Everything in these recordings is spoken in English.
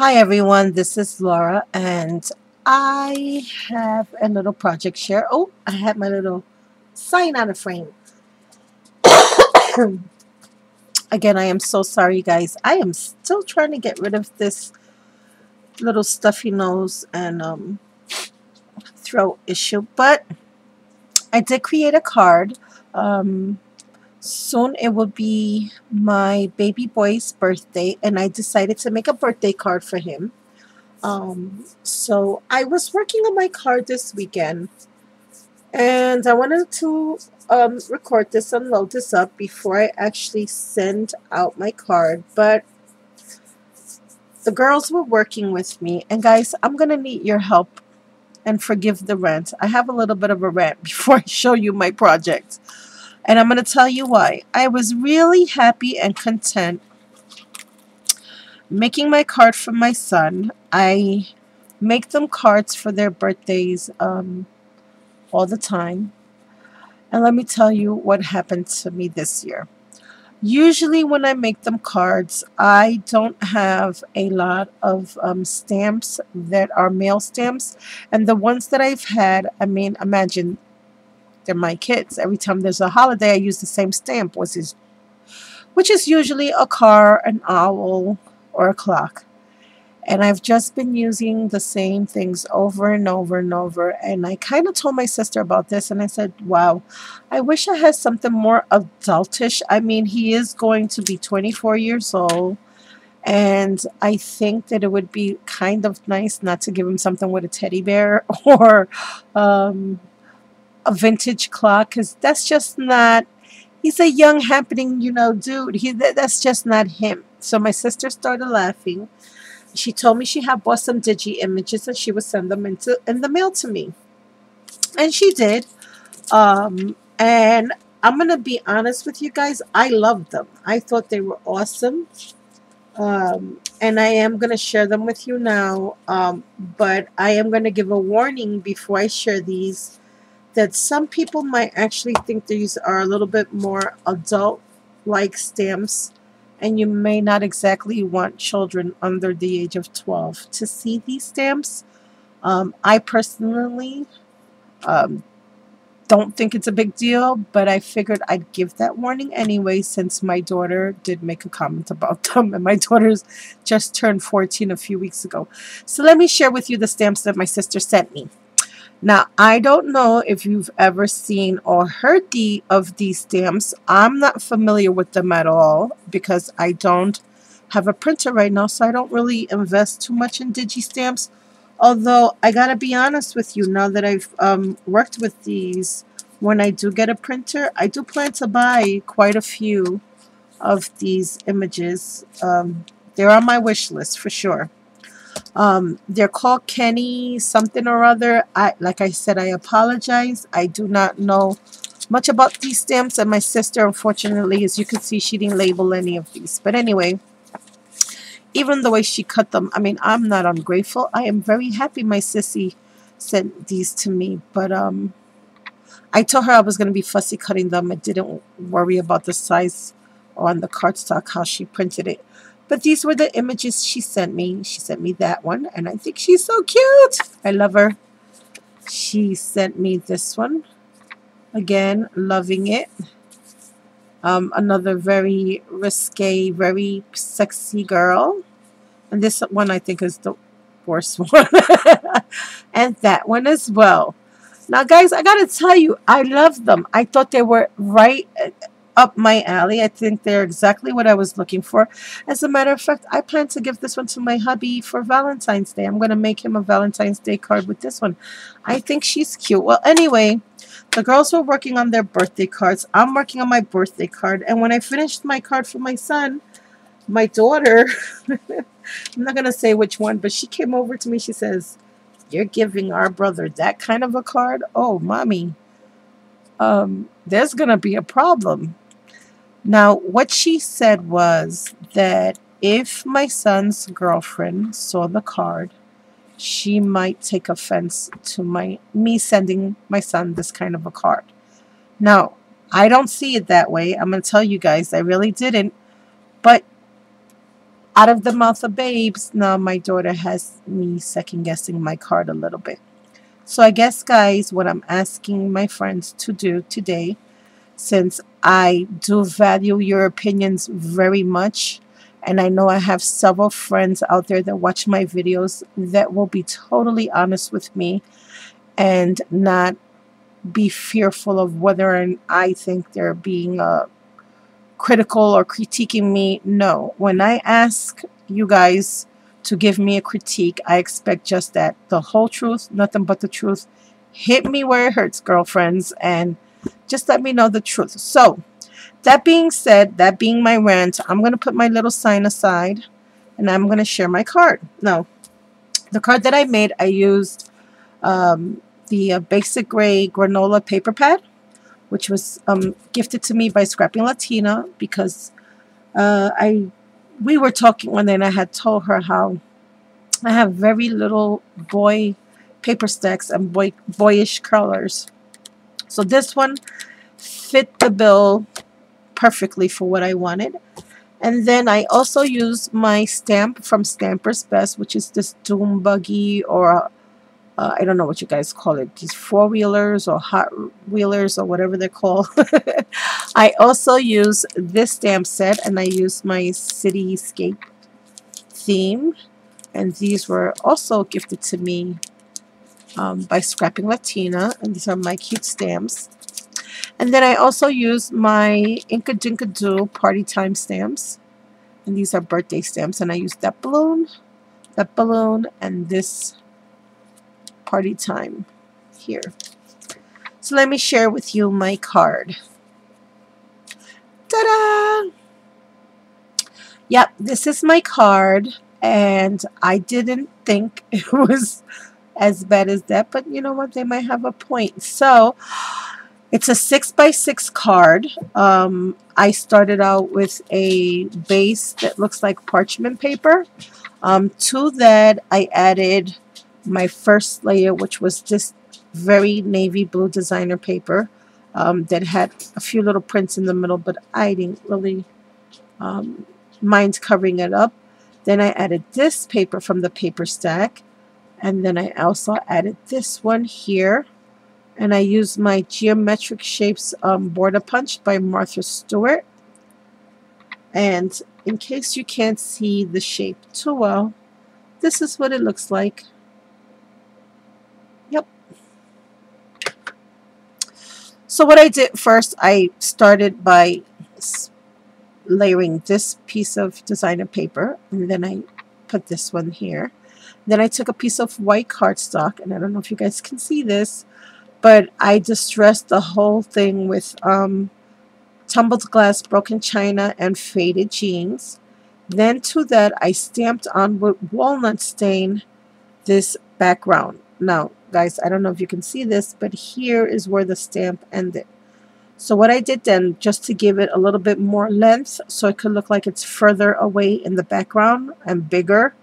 Hi everyone, this is Laura, and I have a little project share. Oh, I had my little sign out of frame. Again, I am so sorry, guys. I am still trying to get rid of this little stuffy nose and throat issue, but I did create a card. Um, Soon it will be my baby boy's birthday, and I decided to make a birthday card for him. So I was working on my card this weekend, and I wanted to record this and load this up before I actually send out my card. But the girls were working with me, and guys, I'm gonna need your help and forgive the rant. I have a little bit of a rant before I show you my project, and I'm gonna tell you why. I was really happy and content making my card for my son. I make them cards for their birthdays all the time. And let me tell you what happened to me this year. Usually, when I make them cards, I don't have a lot of stamps that are mail stamps. And the ones that I've had, I mean, imagine they're my kids. Every time there's a holiday, I use the same stamp, which is usually a car, an owl, or a clock. And I've just been using the same things over and over and over. And I kind of told my sister about this, and I said, wow, I wish I had something more adultish. I mean, he is going to be 24 years old. And I think that it would be kind of nice not to give him something with a teddy bear or um, a vintage clock, because that's just not, he's a young, happening, dude. That's just not him. So my sister started laughing. She told me she had bought some digi images and she would send them in the mail to me, and she did. And I'm gonna be honest with you guys. I loved them. I thought they were awesome. And I am gonna share them with you now. But I am gonna give a warning before I share these that some people might actually think these are a little bit more adult like stamps, and you may not exactly want children under the age of 12 to see these stamps. I personally um, don't think it's a big deal, but I figured I'd give that warning anyway since my daughter did make a comment about them, and my daughter's just turned 14 a few weeks ago. So let me share with you the stamps that my sister sent me. Now, I don't know if you've ever seen or heard of these stamps. I'm not familiar with them at all because I don't have a printer right now, so I don't really invest too much in digi stamps. Although I gotta be honest with you, now that I've worked with these, when I do get a printer, I do plan to buy quite a few of these images. They're on my wish list for sure. They're called Kenny something or other. Like I said, I apologize. I do not know much about these stamps, and my sister, unfortunately, as you can see, she didn't label any of these. But anyway, even the way she cut them, I mean, I'm not ungrateful. I am very happy my sissy sent these to me. But I told her I was going to be fussy cutting them. I didn't worry about the size on the cardstock, how she printed it. But these were the images she sent me. She sent me that one, and I think she's so cute. I love her. She sent me this one. Again, loving it. Another very risque, very sexy girl. And this one I think is the worst one. And that one as well. Now, guys, I got to tell you, I love them. I thought they were right up my alley. I think they're exactly what I was looking for. As a matter of fact, I plan to give this one to my hubby for Valentine's Day. I'm going to make him a Valentine's Day card with this one. I think she's cute. Well, anyway, the girls were working on their birthday cards. I'm working on my birthday card. And when I finished my card for my son, my daughter, I'm not going to say which one, but she came over to me. She says, "You're giving our brother that kind of a card? Oh, mommy, there's going to be a problem." Now, what she said was that if my son's girlfriend saw the card, she might take offense to me sending my son this kind of a card. Now, I don't see it that way. I'm going to tell you guys, I really didn't. But out of the mouth of babes, now my daughter has me second guessing my card a little bit. So I guess, guys, what I'm asking my friends to do today, since I do value your opinions very much, and I know I have several friends out there that watch my videos that will be totally honest with me and not be fearful of whether I think they're being critical or critiquing me. No, when I ask you guys to give me a critique, I expect just that, the whole truth, nothing but the truth. Hit me where it hurts, girlfriends, and just let me know the truth. So, that being said, that being my rant, I'm going to put my little sign aside and I'm going to share my card. Now, the card that I made, I used the Basic Gray Granola paper pad, which was gifted to me by Scrapping Latina, because we were talking one day and I had told her how I have very little boy paper stacks and boyish colors. So this one fit the bill perfectly for what I wanted. And then I also used my stamp from Stamper's Best, which is this Doom Buggy, or I don't know what you guys call it, these four-wheelers or hot wheelers or whatever they're called. I also use this stamp set, and I use my cityscape theme, and these were also gifted to me by Scrapping Latina, and these are my cute stamps. And then I also use my Inka Dinka Doo Party Time stamps, and these are birthday stamps, and I use that balloon, and this Party Time here. So let me share with you my card. Ta-da! Yep, this is my card, and I didn't think it was as bad as that, but you know what, they might have a point. So it's a 6x6 card. I started out with a base that looks like parchment paper. To that, I added my first layer, which was this very navy blue designer paper that had a few little prints in the middle, but I didn't really mind covering it up. Then I added this paper from the paper stack, and then I also added this one here, and I used my Geometric Shapes Border Punch by Martha Stewart. And in case you can't see the shape too well, this is what it looks like. Yep. So what I did first, I started by layering this piece of designer paper, and then I put this one here. Then I took a piece of white cardstock, and I don't know if you guys can see this, but I distressed the whole thing with tumbled glass, broken china, and faded jeans. Then to that, I stamped on with walnut stain this background. Now, guys, I don't know if you can see this, but here is where the stamp ended. So what I did then, just to give it a little bit more length, so it could look like it's further away in the background and bigger,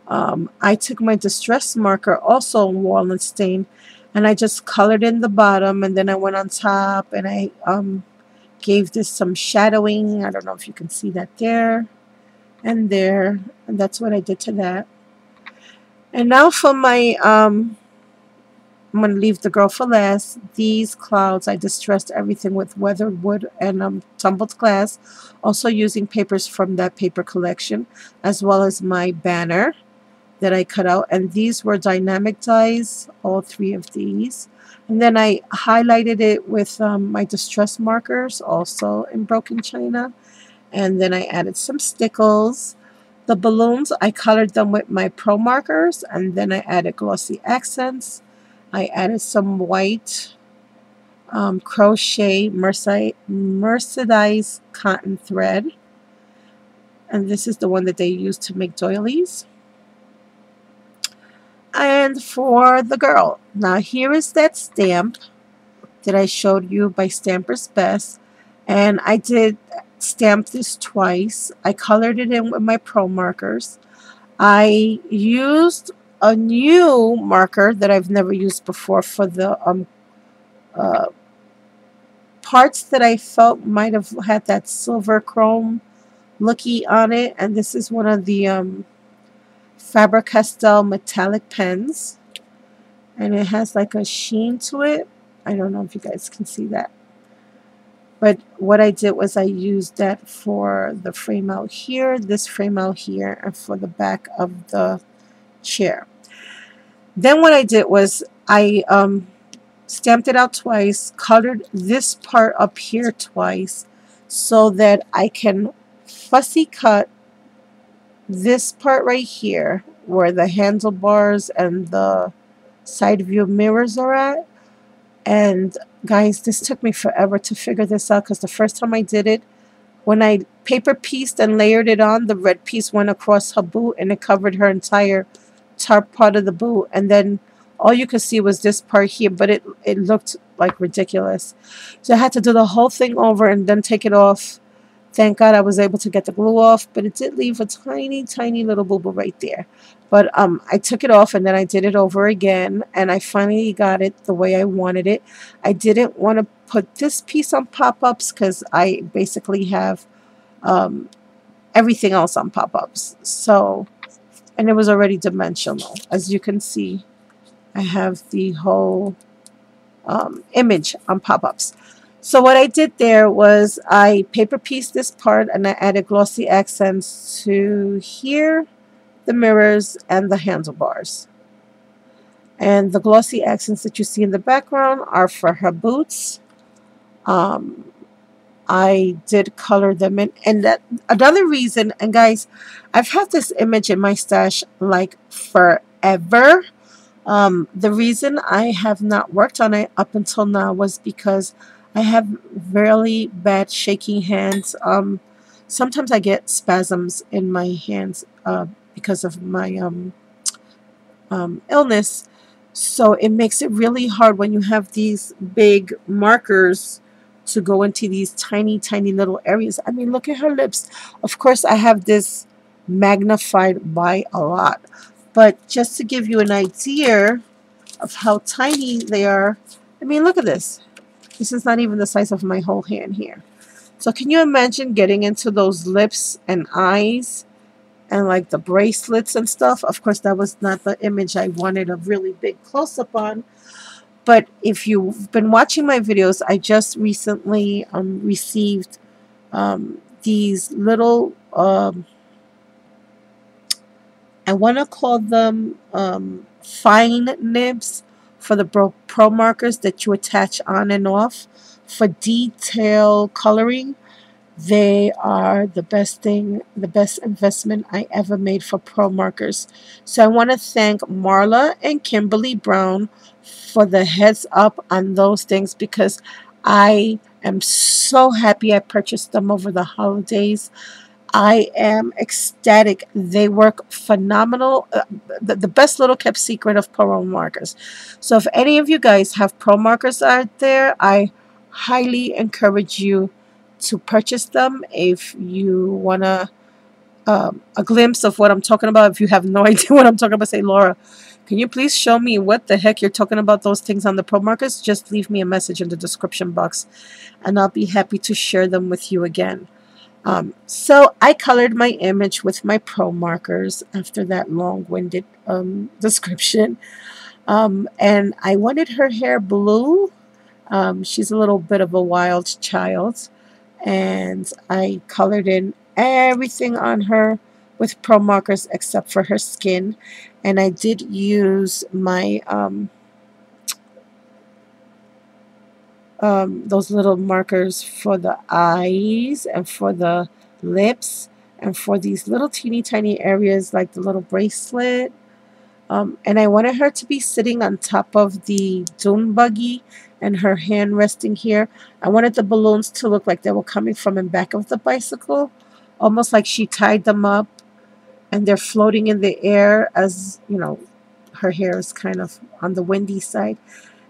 I took my distress marker, also in walnut stain, and I just colored in the bottom, and then I went on top, and I gave this some shadowing. I don't know if you can see that there and there, and that's what I did to that. And now for my I'm going to leave the girl for last. These clouds, I distressed everything with weathered wood and tumbled glass, also using papers from that paper collection, as well as my banner that I cut out. And these were dynamic dyes, all three of these. And then I highlighted it with my distress markers, also in broken china. And then I added some stickles. The balloons, I colored them with my pro markers, and then I added glossy accents. I added some white crochet mercedized cotton thread. And this is the one that they use to make doilies. And for the girl, now here is that stamp that I showed you by Stamper's Best. And I did stamp this twice. I colored it in with my pro markers. I used a new marker that I've never used before for the parts that I felt might have had that silver chrome looky on it, and this is one of the Faber-Castell metallic pens, and it has like a sheen to it. I don't know if you guys can see that, but what I did was I used that for the frame out here, this frame out here, and for the back of the chair. Then what I did was I stamped it out twice, colored this part up here twice, so that I can fussy cut this part right here where the handlebars and the side view mirrors are at. And guys, this took me forever to figure this out, because the first time I did it, when I paper pieced and layered it on, the red piece went across her boot and it covered her entire top part of the boot, and then all you could see was this part here, but it looked like ridiculous. So I had to do the whole thing over and then take it off. Thank God I was able to get the glue off, but it did leave a tiny, tiny little boo-boo right there. But I took it off and then I did it over again, and I finally got it the way I wanted it. I didn't want to put this piece on pop-ups because I basically have everything else on pop-ups. So, and it was already dimensional. As you can see, I have the whole image on pop-ups. So what I did there was I paper pieced this part and I added glossy accents to here, the mirrors, and the handlebars. And the glossy accents that you see in the background are for her boots. I did color them in. And that another reason, and guys, I've had this image in my stash like forever. The reason I have not worked on it up until now was because I have really bad shaking hands. Sometimes I get spasms in my hands because of my illness. So it makes it really hard when you have these big markers to go into these tiny, tiny little areas. I mean, look at her lips. Of course, I have this magnified by a lot. But just to give you an idea of how tiny they are, I mean, look at this. This is not even the size of my whole hand here. So can you imagine getting into those lips and eyes and like the bracelets and stuff? Of course, that was not the image I wanted a really big close-up on. But if you've been watching my videos, I just recently received these little, I want to call them fine nibs for the pro markers that you attach on and off for detail coloring. They are the best thing, the best investment I ever made for pro markers. So I want to thank Marla and Kimberly Brown for the heads up on those things, because I am so happy I purchased them over the holidays. I am ecstatic. They work phenomenal. The best little kept secret of pro markers. So if any of you guys have pro markers out there, I highly encourage you to purchase them. If you want a glimpse of what I'm talking about, if you have no idea what I'm talking about, say, Laura, can you please show me what the heck you're talking about, those things on the pro markers? Just leave me a message in the description box and I'll be happy to share them with you again. So I colored my image with my pro markers after that long-winded description. And I wanted her hair blue. She's a little bit of a wild child. And I colored in everything on her with pro markers except for her skin. And I did use my those little markers for the eyes and for the lips and for these little teeny tiny areas like the little bracelet. And I wanted her to be sitting on top of the dune buggy and her hand resting here. I wanted the balloons to look like they were coming from in back of the bicycle, almost like she tied them up and they're floating in the air, as you know, her hair is kind of on the windy side.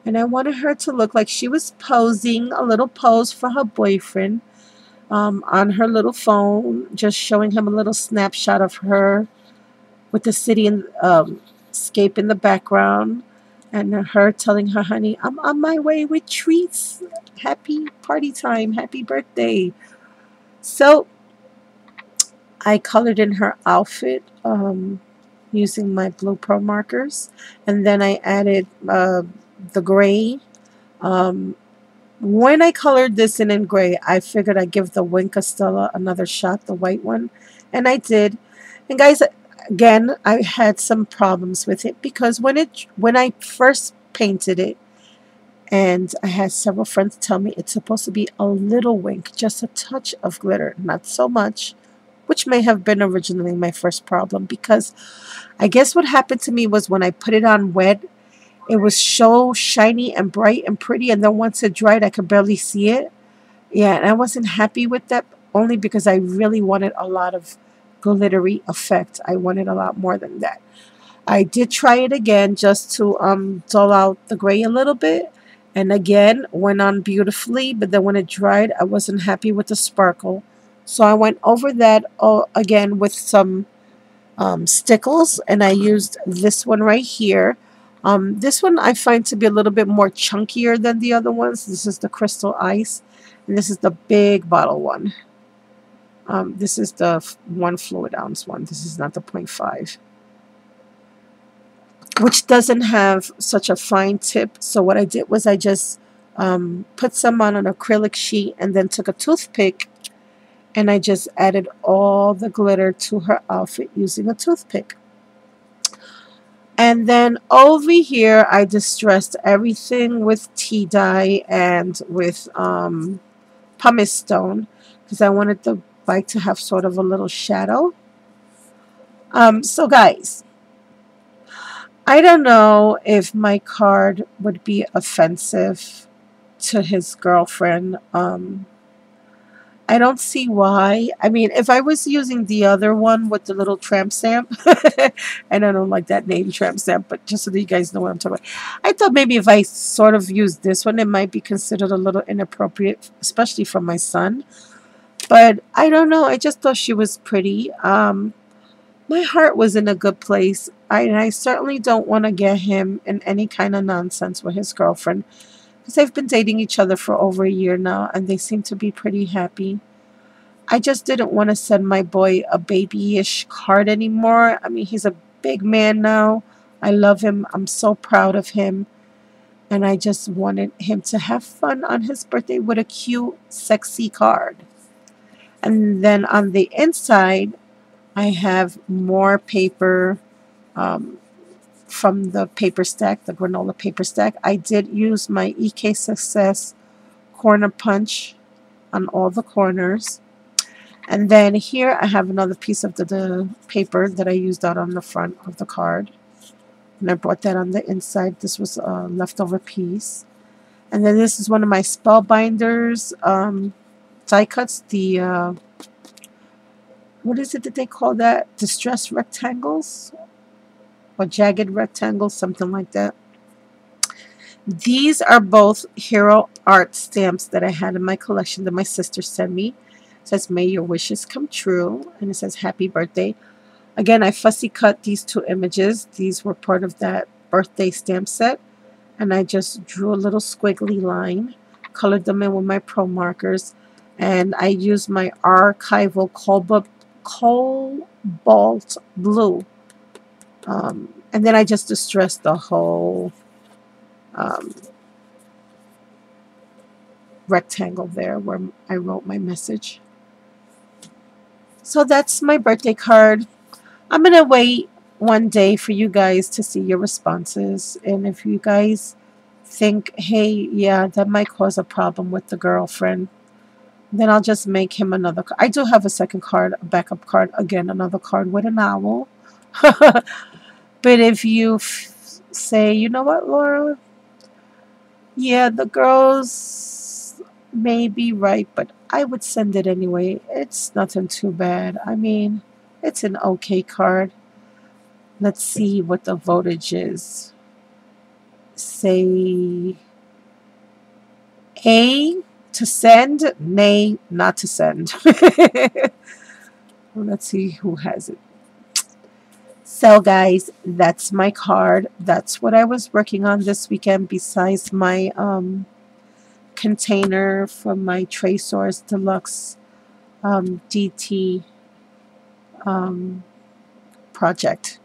And I wanted her to look like she was posing a little pose for her boyfriend on her little phone, just showing him a little snapshot of her with the city and scape in the background, and her telling her, honey, I'm on my way with treats. Happy party time. Happy birthday. So I colored in her outfit using my Blue Pearl markers. And then I added the gray. Um, when I colored this in gray, I figured I'd give the Wink Stella another shot, the white one. And I did. And guys, again, I had some problems with it because when I first painted it, and I had several friends tell me it's supposed to be a little wink, just a touch of glitter, not so much, which may have been originally my first problem because I guess what happened to me was when I put it on wet, it was so shiny and bright and pretty, and then once it dried, I could barely see it. Yeah, and I wasn't happy with that only because I really wanted a lot of glittery effect. I wanted a lot more than that. I did try it again just to dull out the gray a little bit. And again, went on beautifully. But then when it dried, I wasn't happy with the sparkle. So I went over that again with some stickles. And I used this one right here. This one I find to be a little bit more chunkier than the other ones. This is the Crystal Ice. And this is the big bottle one. This is the 1 fluid ounce one. This is not the 0.5, which doesn't have such a fine tip. So what I did was I just put some on an acrylic sheet and then took a toothpick and I just added all the glitter to her outfit using a toothpick. And then over here, I distressed everything with tea dye and with pumice stone because I wanted the bike to have sort of a little shadow. So guys, I don't know if my card would be offensive to his girlfriend. I don't see why. I mean, if I was using the other one with the little tramp stamp, and I don't like that name, tramp stamp, but just so that you guys know what I'm talking about, I thought maybe if I sort of used this one, it might be considered a little inappropriate, especially for my son. But I don't know. I just thought she was pretty. My heart was in a good place. I certainly don't want to get him in any kind of nonsense with his girlfriend because they've been dating each other for over a year now and they seem to be pretty happy. I just didn't want to send my boy a babyish card anymore. I mean, he's a big man now. I love him. I'm so proud of him. And I just wanted him to have fun on his birthday with a cute, sexy card. And then on the inside, I have more paper from the paper stack, the granola paper stack. I did use my EK Success corner punch on all the corners. And then here I have another piece of the paper that I used out on the front of the card. And I brought that on the inside. This was a leftover piece. And then this is one of my Spellbinders die cuts, the what is it that they call that? Distressed rectangles? Or jagged rectangles, something like that. These are both Hero Art stamps that I had in my collection that my sister sent me. It says, may your wishes come true. And it says, happy birthday. Again, I fussy cut these two images. These were part of that birthday stamp set. And I just drew a little squiggly line, colored them in with my Pro markers. And I used my archival cobalt blue. And then I just distressed the whole rectangle there where I wrote my message. So that's my birthday card. I'm going to wait one day for you guys to see your responses. And if you guys think, hey, yeah, that might cause a problem with the girlfriend, then I'll just make him another card. I do have a second card, a backup card. Again, another card with an owl. But if you say, you know what, Laura? Yeah, the girls may be right, but I would send it anyway. It's nothing too bad. I mean, it's an okay card. Let's see what the voltage is. Say A to send, nay, not to send. Let's see who has it. So guys, that's my card. That's what I was working on this weekend besides my container from my Tresors Deluxe DT um, project.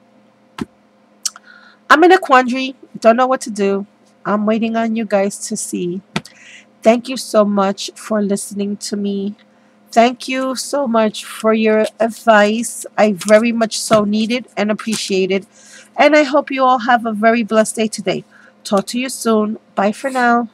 I'm in a quandary. Don't know what to do. I'm waiting on you guys to see. Thank you so much for listening to me. Thank you so much for your advice. I very much so need it and appreciate it. And I hope you all have a very blessed day today. Talk to you soon. Bye for now.